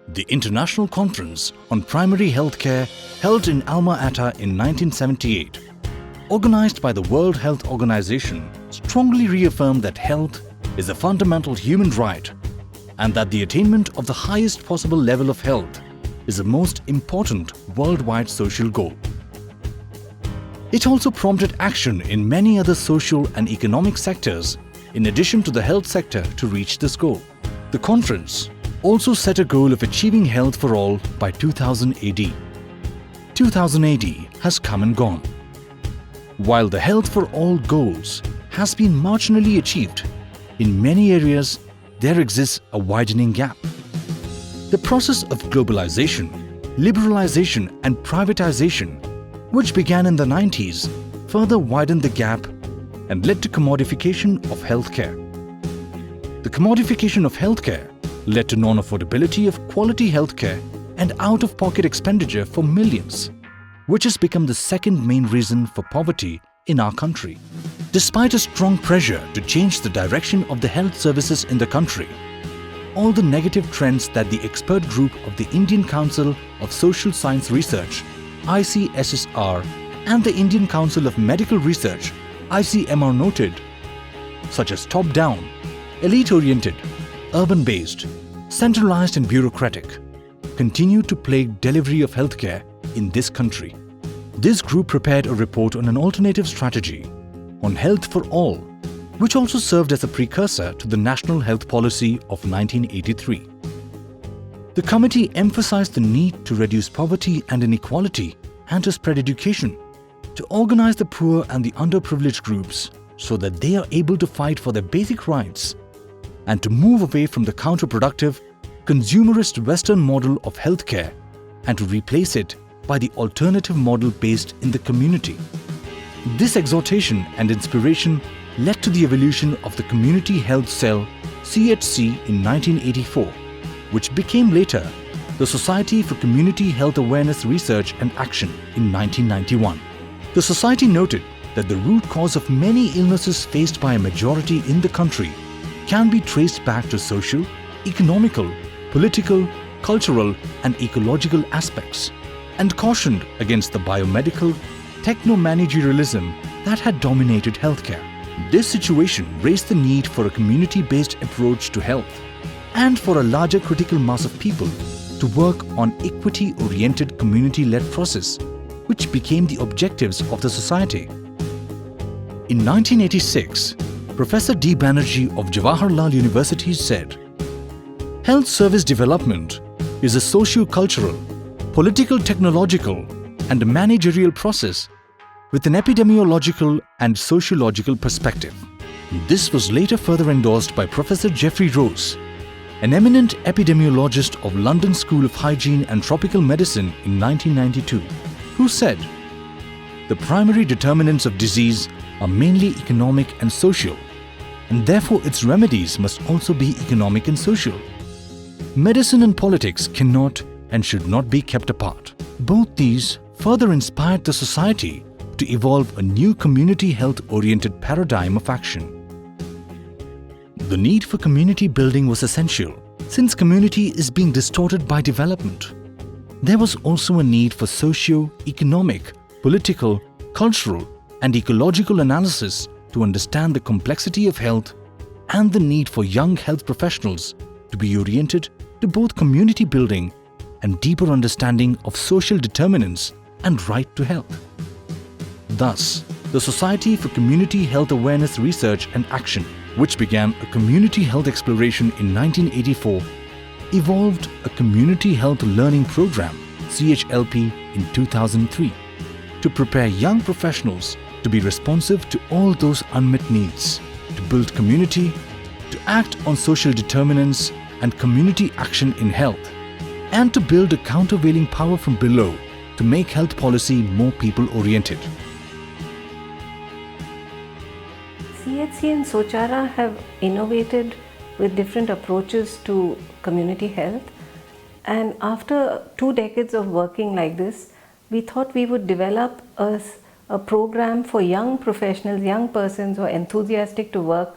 The International Conference on Primary Healthcare, held in Alma-Ata in 1978, organized by the World Health Organization, strongly reaffirmed that health is a fundamental human right and that the attainment of the highest possible level of health is the most important worldwide social goal. It also prompted action in many other social and economic sectors in addition to the health sector to reach this goal. The conference also set a goal of achieving health for all by 2000 AD. 2000 AD has come and gone. While the health for all goals has been marginally achieved, in many areas there exists a widening gap. The process of globalization, liberalization and privatization, which began in the 90s, further widened the gap and led to commodification of healthcare. The commodification of healthcare led to non-affordability of quality healthcare and out-of-pocket expenditure for millions, which has become the second main reason for poverty in our country. Despite a strong pressure to change the direction of the health services in the country, all the negative trends that the expert group of the Indian Council of Social Science Research (ICSSR) and the Indian Council of Medical Research (ICMR) noted, such as top-down, elite-oriented, urban-based, centralized and bureaucratic, continue to plague delivery of healthcare in this country. This group prepared a report on an alternative strategy on health for all, which also served as a precursor to the National Health Policy of 1983. The committee emphasized the need to reduce poverty and inequality and to spread education, to organize the poor and the underprivileged groups so that they are able to fight for their basic rights, and to move away from the counterproductive, consumerist Western model of healthcare and to replace it by the alternative model based in the community. This exhortation and inspiration led to the evolution of the Community Health Cell (CHC) in 1984, which became later the Society for Community Health Awareness Research and Action in 1991. The society noted that the root cause of many illnesses faced by a majority in the country can be traced back to social, economical, political, cultural and ecological aspects, and cautioned against the biomedical techno-managerialism that had dominated healthcare. This situation raised the need for a community-based approach to health and for a larger critical mass of people to work on equity-oriented community-led process, which became the objectives of the society. In 1986, Professor D. Banerjee of Jawaharlal University said, "Health service development is a socio-cultural, political, technological and managerial process with an epidemiological and sociological perspective." This was later further endorsed by Professor Geoffrey Rose, an eminent epidemiologist of London School of Hygiene and Tropical Medicine in 1992, who said, "The primary determinants of disease are mainly economic and social, and therefore its remedies must also be economic and social. Medicine and politics cannot and should not be kept apart." Both these further inspired the society to evolve a new community health-oriented paradigm of action. The need for community building was essential, since community is being distorted by development. There was also a need for socio-economic, political, cultural and ecological analysis to understand the complexity of health and the need for young health professionals to be oriented to both community building and deeper understanding of social determinants and right to health. Thus, the Society for Community Health Awareness Research and Action, which began a community health exploration in 1984, evolved a Community Health Learning Program (CHLP) in 2003 to prepare young professionals to be responsive to all those unmet needs, to build community, to act on social determinants and community action in health, and to build a countervailing power from below to make health policy more people-oriented. CHC and Sochara have innovated with different approaches to community health, and after 2 decades of working like this, we thought we would develop a program for young professionals, young persons who are enthusiastic to work